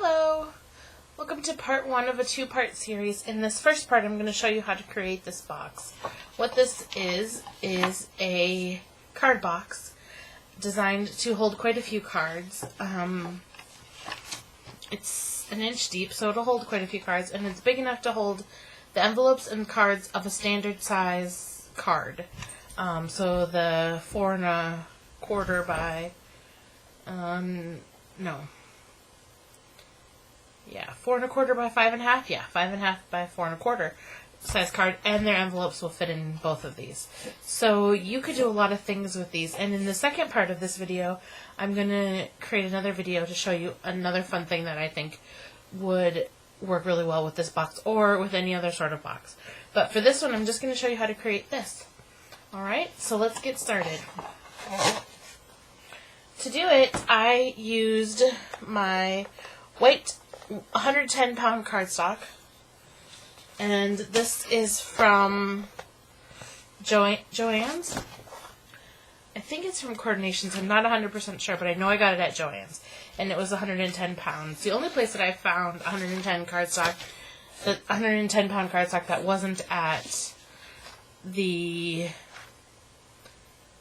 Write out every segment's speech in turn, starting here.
Hello! Welcome to part one of a two-part series. In this first part, I'm going to show you how to create this box. What this is a card box designed to hold quite a few cards. It's an inch deep, so it'll hold quite a few cards, and it's big enough to hold the envelopes and cards of a standard size card. So the 4 1/4 by 4 1/4 by 5 1/2. Yeah, 5 1/2 by 4 1/4 size card, and their envelopes will fit in both of these. So you could do a lot of things with these. And in the second part of this video, I'm going to create another video to show you another fun thing that I think would work really well with this box or with any other sort of box. But for this one, I'm just going to show you how to create this. Alright, so let's get started. To do it, I used my white 110-pound cardstock, and this is from Joann's. I think it's from Coordinations. I'm not 100% sure, but I know I got it at Joann's, and it was 110 pounds. The only place that I found 110 cardstock, the 110-pound cardstock that wasn't at the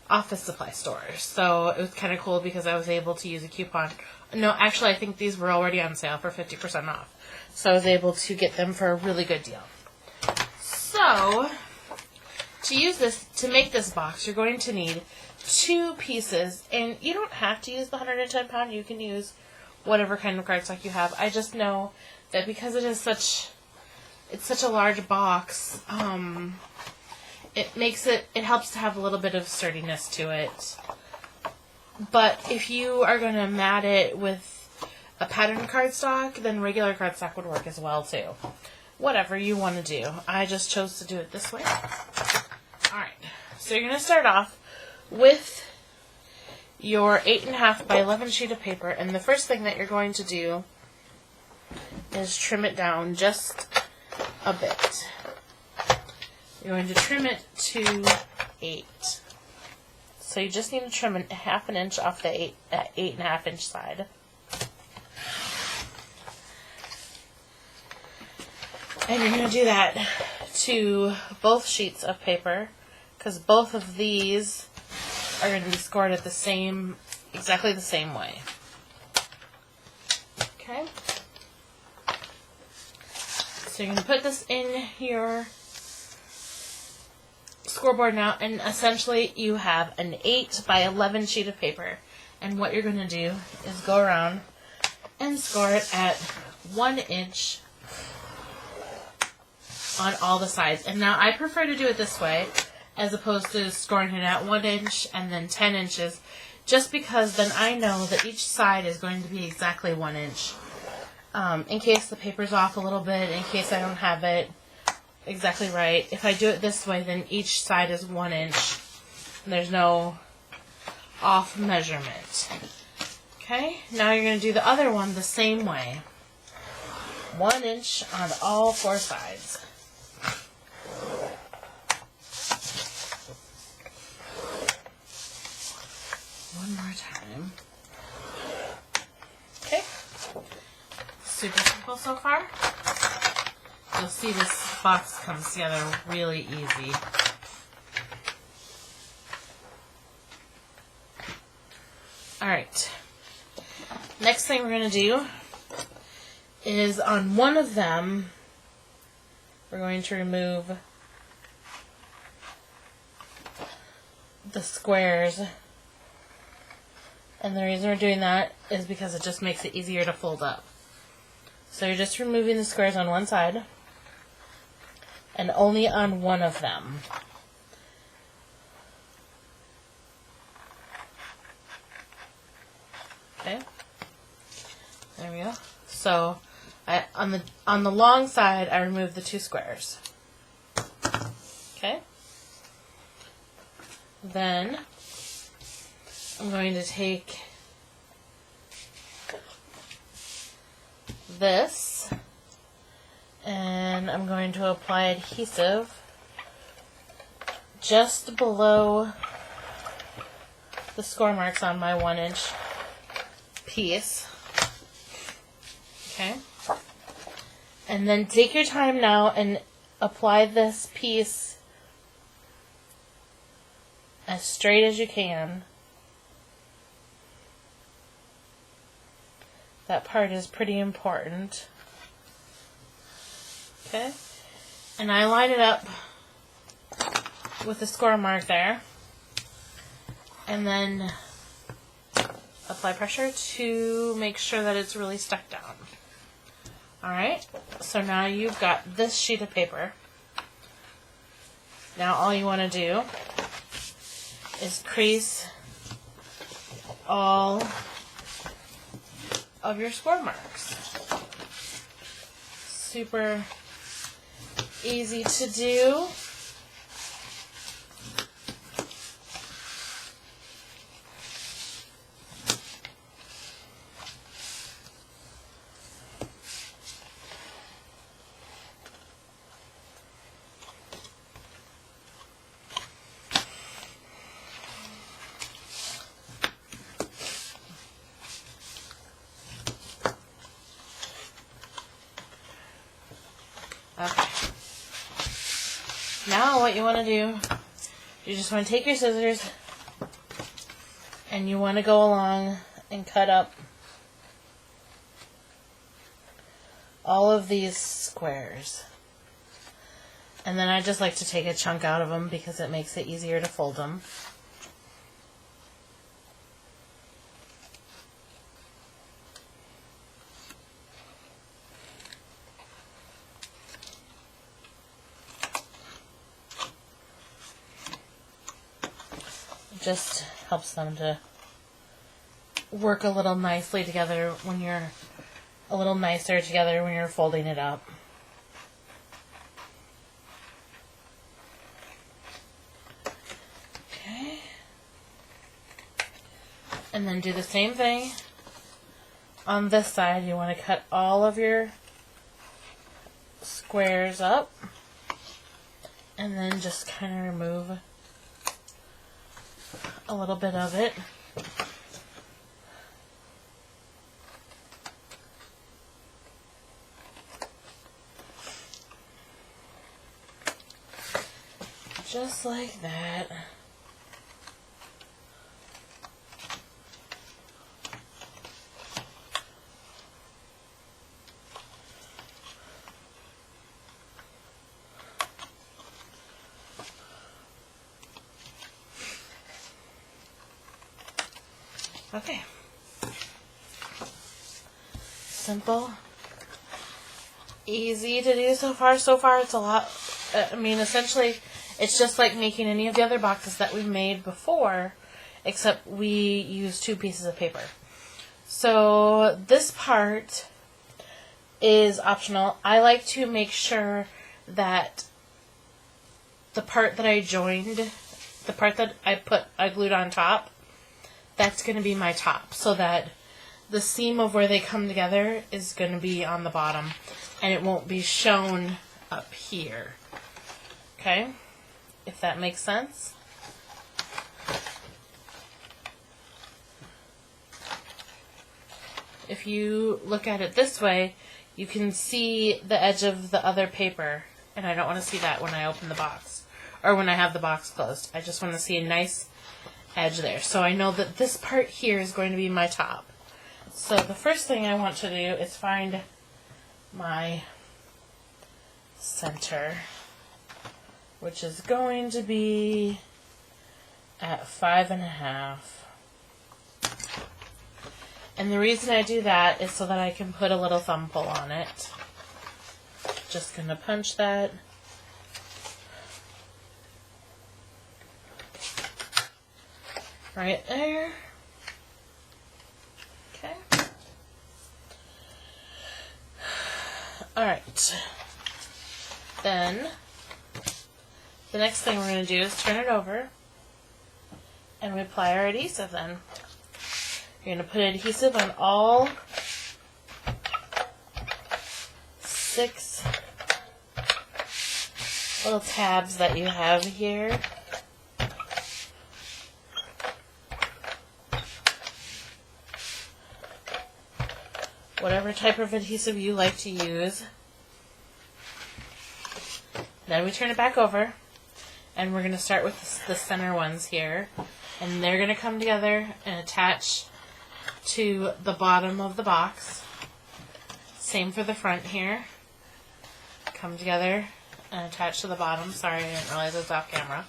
office supply store. So it was kind of cool because I was able to use a coupon. No, actually, I think these were already on sale for 50% off. So I was able to get them for a really good deal. So, to make this box, you're going to need 2 pieces. And you don't have to use the 110 pound. You can use whatever kind of cardstock you have. I just know that because it's such a large box, it helps to have a little bit of sturdiness to it. But if you are going to mat it with a patterned cardstock, then regular cardstock would work as well too. Whatever you want to do. I just chose to do it this way. Alright, so you're going to start off with your 8 1/2 by 11 sheet of paper, and the first thing that you're going to do is trim it down just a bit. You're going to trim it to 8. So you just need to trim 1/2 inch off that 8 1/2 inch side. And you're going to do that to both sheets of paper, because both of these are going to be scored at exactly the same way. Okay? So you're going to put this in your scoreboard now, and essentially you have an 8 by 11 sheet of paper, and what you're going to do is go around and score it at 1 inch on all the sides. And now I prefer to do it this way as opposed to scoring it at 1 inch and then 10 inches, just because then I know that each side is going to be exactly 1 inch. In case the paper's off a little bit, in case I don't have it exactly right. If I do it this way, then each side is 1 inch. There's no off measurement. Okay, now you're going to do the other one the same way. 1 inch on all 4 sides. One more time. Okay, super simple so far. You'll see this box comes together really easy. Alright. Next thing we're going to do is on one of them, we're going to remove the squares. And the reason we're doing that is because it just makes it easier to fold up. So you're just removing the squares on one side, and only on one of them. Okay, there we go. So on the long side, I removed the 2 squares. Okay, then I'm going to take this, and I'm going to apply adhesive just below the score marks on my 1 inch piece. Okay? And then take your time now and apply this piece as straight as you can. That part is pretty important. Okay? And I line it up with a score mark there. And then apply pressure to make sure that it's really stuck down. Alright, so now you've got this sheet of paper. Now all you want to do is crease all of your score marks. Super easy to do. Okay. Now what you want to do, you just want to take your scissors and you want to go along and cut up all of these squares. And then I just like to take a chunk out of them because it makes it easier to fold them. Just helps them to work a little nicely together when you're a little nicer together when you're folding it up. Okay. And then do the same thing on this side. You want to cut all of your squares up and then just kind of remove a little bit of it. Just like that. Okay. Simple. Easy to do so far. So far it's a lot. I mean, essentially, it's just like making any of the other boxes that we've made before, except we use 2 pieces of paper. So this part is optional. I like to make sure that the part that I joined, the part that I glued on top, that's going to be my top, so that the seam of where they come together is going to be on the bottom, and it won't be shown up here. Okay? If that makes sense. If you look at it this way, you can see the edge of the other paper, and I don't want to see that when I open the box, or when I have the box closed. I just want to see a nice edge there. So I know that this part here is going to be my top. So the first thing I want to do is find my center, which is going to be at 5.5. And the reason I do that is so that I can put a little thumb pull on it. Just gonna punch that. Right there. Okay. Alright. Then, the next thing we're going to do is turn it over and we apply our adhesive then. You're going to put adhesive on all 6 little tabs that you have here. whatever type of adhesive you like to use. Then we turn it back over, and we're going to start with the center ones here, and they're going to come together and attach to the bottom of the box. Same for the front here. Come together and attach to the bottom. Sorry, I didn't realize it was off camera.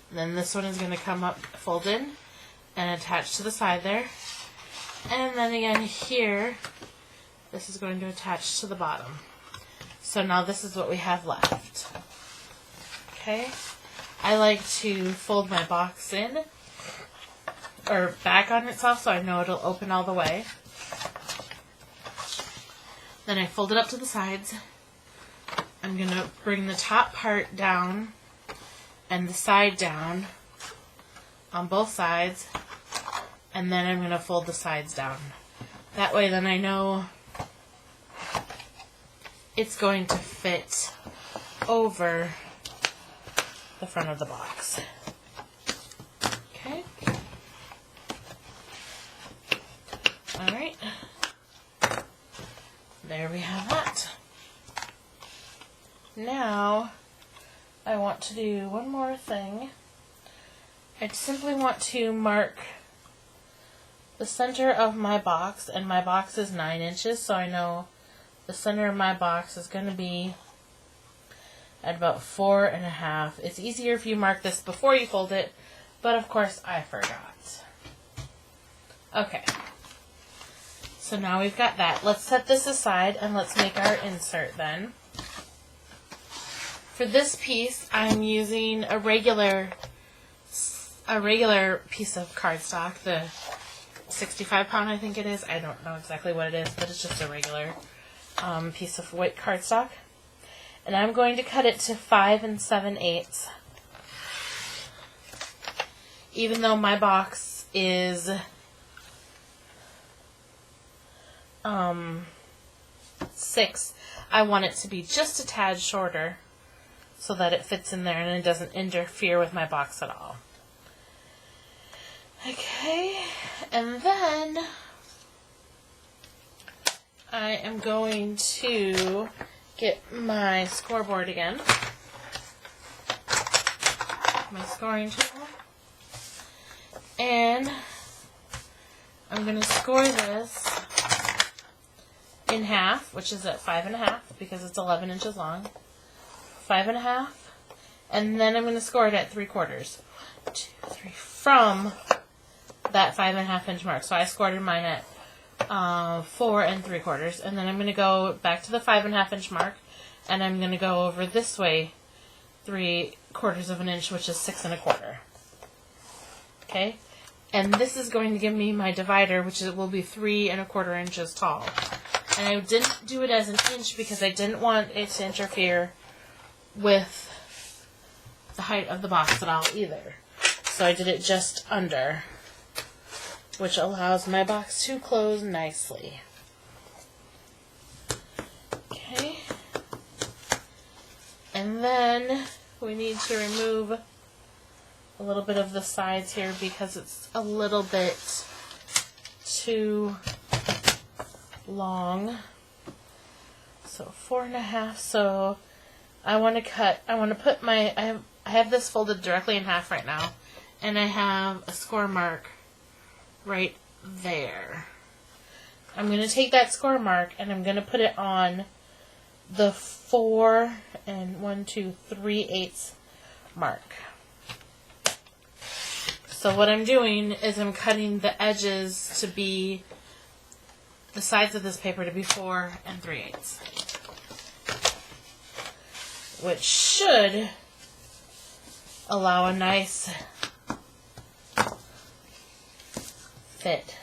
And then this one is going to come up folded and attach to the side there. And then again here, this is going to attach to the bottom. So now this is what we have left. Okay, I like to fold my box in, or back on itself, so I know it'll open all the way. Then I fold it up to the sides. I'm going to bring the top part down and the side down on both sides, and then I'm going to fold the sides down. That way then I know it's going to fit over the front of the box. Okay. Alright. There we have that. Now, I want to do one more thing. I simply want to mark the center of my box, and my box is 9 inches, so I know the center of my box is going to be at about 4.5. It's easier if you mark this before you fold it, but of course I forgot. Okay. So now we've got that. Let's set this aside and let's make our insert then. For this piece, I'm using a regular piece of cardstock, the 65-pound I think it is. I don't know exactly what it is, but it's just a regular piece of white cardstock. And I'm going to cut it to 5 7/8. Even though my box is 6, I want it to be just a tad shorter so that it fits in there and it doesn't interfere with my box at all. Okay, and then I am going to get my scoreboard again, my scoring tool, and I'm going to score this in half, which is at 5.5 because it's 11 inches long. 5.5, and then I'm going to score it at 3/4. 1, 2, 3, from that 5.5 inch mark. So I scored mine at 4 3/4, and then I'm going to go back to the 5.5 inch mark, and I'm going to go over this way 3/4 of an inch, which is 6 1/4. Okay, and this is going to give me my divider, which will be 3 1/4 inches tall. And I didn't do it as an inch because I didn't want it to interfere with the height of the box at all either. So I did it just under, which allows my box to close nicely. Okay. And then we need to remove a little bit of the sides here because it's a little bit too long. So 4.5. So I want to put my, I have this folded directly in half right now, and I have a score mark right there. I'm going to take that score mark and I'm going to put it on the 4 3/8 mark. So what I'm doing is I'm cutting the edges to be, the sides of this paper to be 4 3/8. Which should allow a nice fit.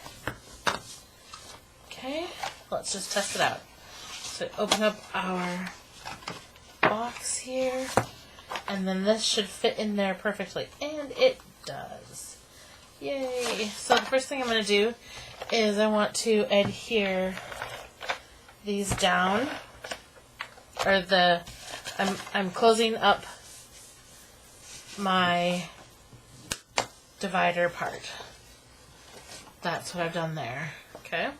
Okay, let's just test it out. So open up our box here, and then this should fit in there perfectly, and it does. Yay! So the first thing I'm going to do is I want to adhere these down, or I'm closing up my divider part. That's what I've done there. Okay.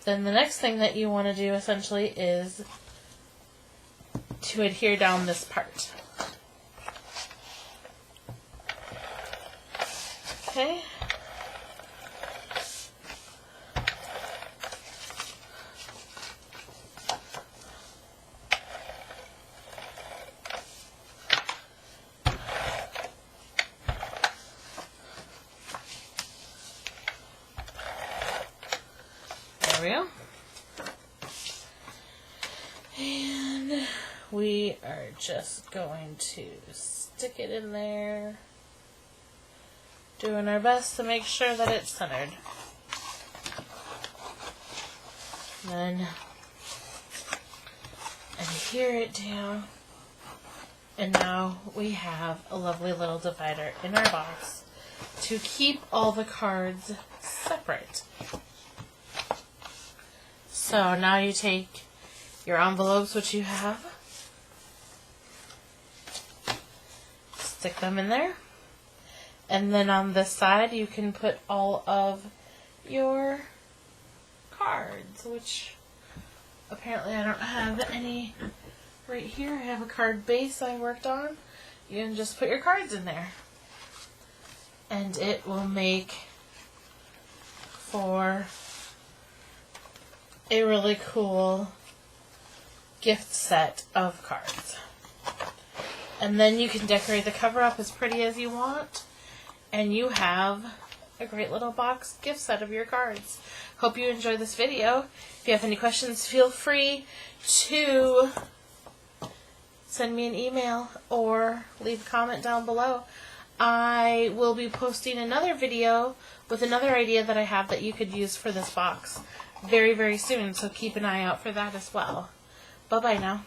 Then the next thing that you want to do essentially is to adhere down this part. Okay. There we go. And we are just going to stick it in there, doing our best to make sure that it's centered. Then adhere it down. And now we have a lovely little divider in our box to keep all the cards separate. So now you take your envelopes, which you have, stick them in there, and then on this side you can put all of your cards, which apparently I don't have any right here. I have a card base I worked on. You can just put your cards in there, and it will make for a really cool gift set of cards. And then you can decorate the cover up as pretty as you want, and you have a great little box gift set of your cards. Hope you enjoyed this video. If you have any questions, feel free to send me an email or leave a comment down below. I will be posting another video with another idea that I have that you could use for this box very, very soon, so keep an eye out for that as well. Bye-bye now.